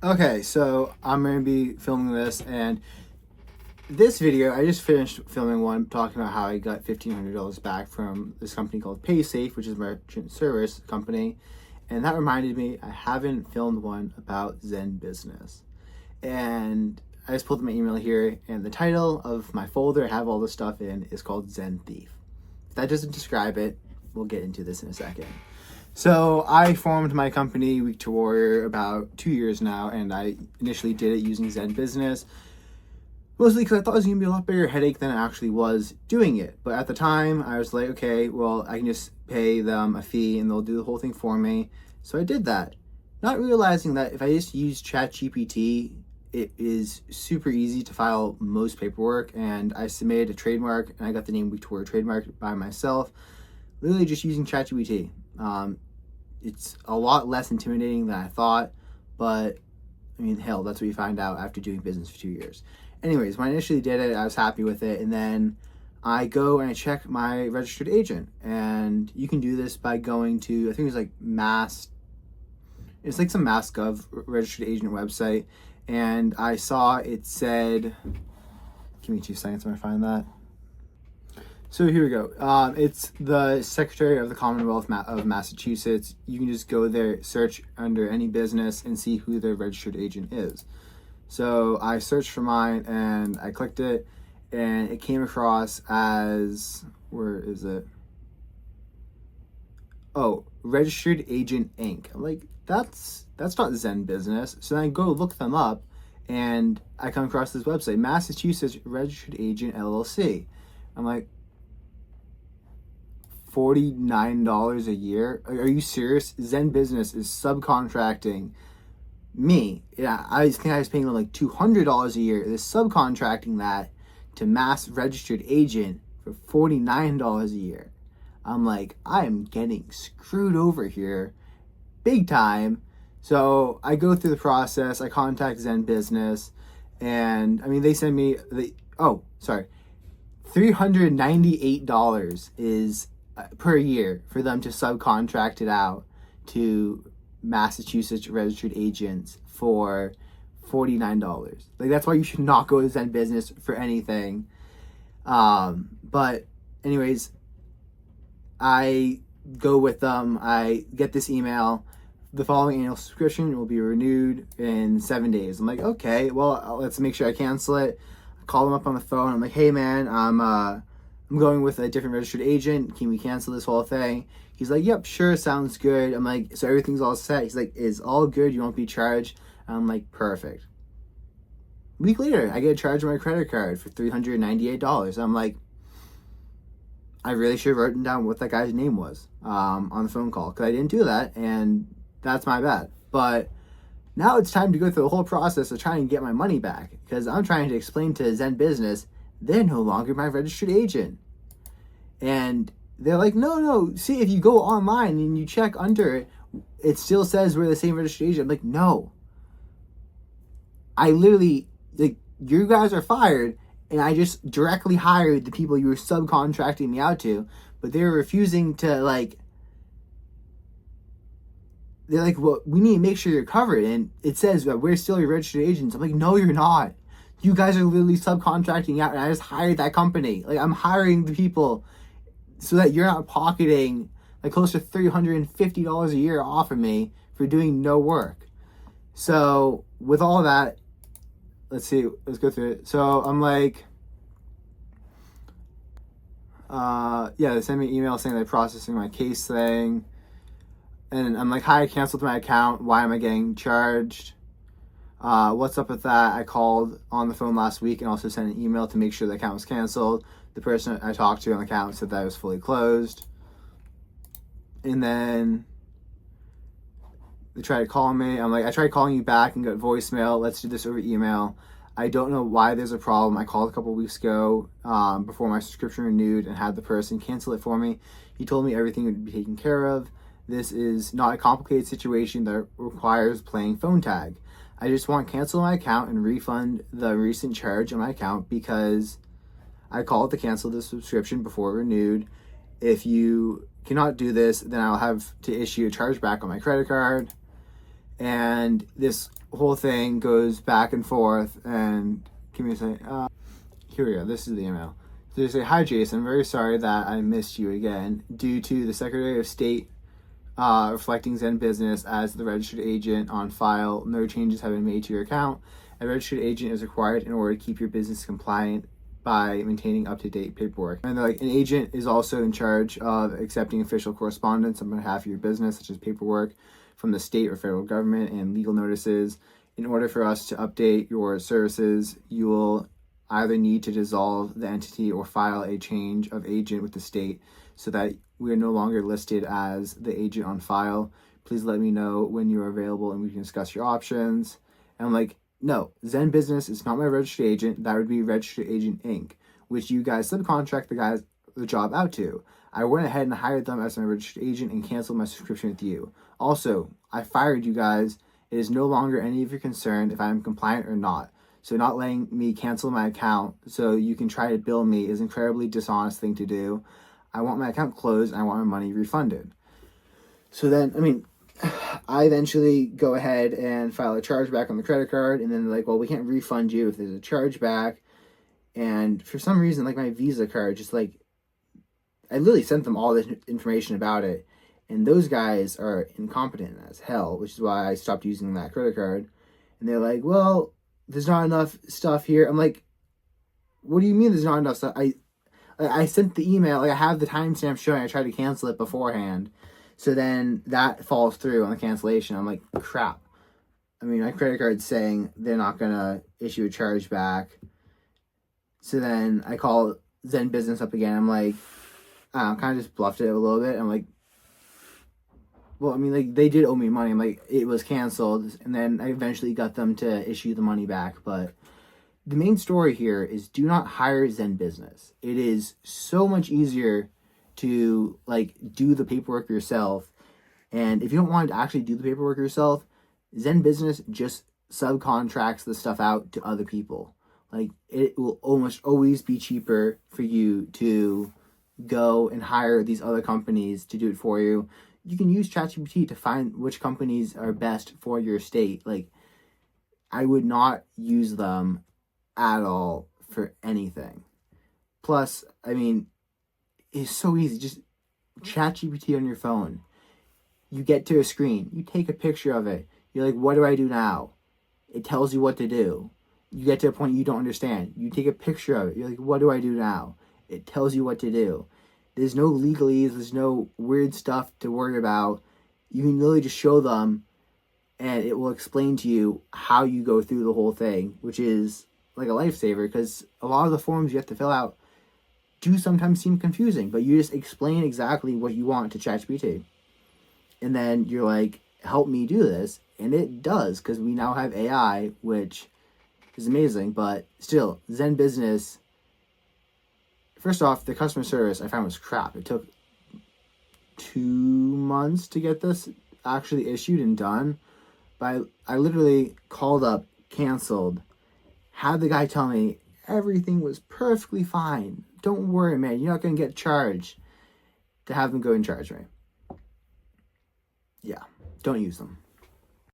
Okay, so I'm going to be filming this, and this video, I just finished filming one talking about how I got $1,500 back from this company called PaySafe, which is a merchant service company, and that reminded me I haven't filmed one about Zen Business. And I just pulled up my email here, and the title of my folder I have all this stuff in is called Zen Thief. If that doesn't describe it, we'll get into this in a second. So I formed my company, Week to Warrior, about 2 years now, and I initially did it using Zen Business, mostly because I thought it was going to be a lot bigger headache than it actually was doing it. But at the time, I was like, okay, well, I can just pay them a fee and they'll do the whole thing for me. So I did that, not realizing that if I just use ChatGPT, it is super easy to file most paperwork, and I submitted a trademark, and I got the name Week to Warrior trademark by myself, literally just using ChatGPT. It's a lot less intimidating than I thought, but I mean, hell, that's what you find out after doing business for 2 years. Anyways, when I initially did it, I was happy with it, and then I go and I check my registered agent, and you can do this by going to, I think it's like it's like some MassGov registered agent website, and I saw it said, give me 2 seconds when I find that. So here we go. It's the Secretary of the Commonwealth of Massachusetts. You can just go there, search under any business, and see who their registered agent is. So I searched for mine, and I clicked it, and it came across as, where is it? Oh, Registered Agent Inc. I'm like, that's not Zen Business. So then I go look them up, and I come across this website, Massachusetts Registered Agent LLC. I'm like, $49 a year? Are you serious? Zen Business is subcontracting me. Yeah, I think I was paying them like $200 a year. They're subcontracting that to Mass Registered Agent for $49 a year. I'm like, I am getting screwed over here big time. So I go through the process. I contact Zen Business, and I mean, they send me $398 is per year for them to subcontract it out to Massachusetts registered agents for $49. Like, that's why you should not go to Zen Business for anything. But anyways, I go with them. I get this email. The following annual subscription will be renewed in 7 days. I'm like, okay, well, let's make sure I cancel it. I call them up on the phone. I'm like, hey man, I'm going with a different registered agent. Can we cancel this whole thing? He's like, yep, sure, sounds good. I'm like, so everything's all set? He's like, it's all good. You won't be charged. I'm like, perfect. A week later, I get a charge on my credit card for $398. I'm like, I really should have written down what that guy's name was on the phone call, because I didn't do that, and that's my bad. But now it's time to go through the whole process of trying to get my money back, because I'm trying to explain to Zen Business they're no longer my registered agent. And they're like, no, see, if you go online and you check under it, it still says we're the same registered agent. I'm like, no. I literally, like, you guys are fired, and I just directly hired the people you were subcontracting me out to, but they were refusing to, like, they're like, well, we need to make sure you're covered, and it says that we're still your registered agents. I'm like, no, you're not. You guys are literally subcontracting out, and I just hired that company. Like, I'm hiring the people so that you're not pocketing like close to $350 a year off of me for doing no work. So with all that, let's go through it. So I'm like, they sent me an email saying they're processing my case thing. And I'm like, hi, I canceled my account. Why am I getting charged? What's up with that? I called on the phone last week and also sent an email to make sure the account was canceled. The person I talked to on the account said that it was fully closed. And then they tried to call me. I'm like, I tried calling you back and got voicemail. Let's do this over email. I don't know why there's a problem. I called a couple weeks ago before my subscription renewed and had the person cancel it for me. He told me everything would be taken care of. This is not a complicated situation that requires playing phone tag. I just want to cancel my account and refund the recent charge on my account because I called to cancel the subscription before it renewed. If you cannot do this, then I'll have to issue a chargeback on my credit card. And this whole thing goes back and forth. And give me a second. Here we go. This is the email. So they say, "Hi Jason, I'm very sorry that I missed you again. Due to the Secretary of State reflecting Zen Business as the registered agent on file, no changes have been made to your account. A registered agent is required in order to keep your business compliant by maintaining up-to-date paperwork." And they're like, "An agent is also in charge of accepting official correspondence on behalf of your business, such as paperwork from the state or federal government and legal notices. In order for us to update your services, you will either need to dissolve the entity or file a change of agent with the state so that we are no longer listed as the agent on file. Please let me know when you are available and we can discuss your options." And I'm like, no, Zen Business is not my registered agent. That would be Registered Agent Inc., which you guys subcontract the job out to. I went ahead and hired them as my registered agent and canceled my subscription with you. Also, I fired you guys. It is no longer any of your concern if I am compliant or not. So not letting me cancel my account so you can try to bill me is an incredibly dishonest thing to do. I want my account closed and I want my money refunded. So then, I eventually go ahead and file a chargeback on the credit card, and then they're like, well, we can't refund you if there's a chargeback. And for some reason, like my Visa card, just like, I literally sent them all this information about it, and those guys are incompetent as hell, which is why I stopped using that credit card. And they're like, well, there's not enough stuff here. I'm like, what do you mean there's not enough stuff? I sent the email, like I have the timestamp showing I tried to cancel it beforehand. So then that falls through on the cancellation. I'm like, crap. My credit card's saying they're not going to issue a chargeback. So then I call Zen Business up again. I'm like, I don't know, kind of just bluffed it a little bit. I'm like, well, they did owe me money. I'm like, it was canceled. And then I eventually got them to issue the money back. But the main story here is do not hire Zen Business. It is so much easier to do the paperwork yourself. And if you don't want to actually do the paperwork yourself, Zen Business just subcontracts the stuff out to other people. It will almost always be cheaper for you to go and hire these other companies to do it for you. You can use ChatGPT to find which companies are best for your state. I would not use them at all for anything. Plus, it's so easy. Just ChatGPT on your phone. You get to a screen. You take a picture of it. You're like, what do I do now? It tells you what to do. You get to a point you don't understand. You take a picture of it. You're like, what do I do now? It tells you what to do. There's no legalese. There's no weird stuff to worry about. You can literally just show them and it will explain to you how you go through the whole thing, which is like a lifesaver because a lot of the forms you have to fill out do sometimes seem confusing, but you just explain exactly what you want to ChatGPT. And then you're like, help me do this. And it does, because we now have AI, which is amazing. But still, Zen Business, first off, the customer service I found was crap. It took 2 months to get this actually issued and done. But I literally called up, canceled, had the guy tell me everything was perfectly fine. Don't worry, man. You're not going to get charged. To have them go and charge me. Yeah, don't use them.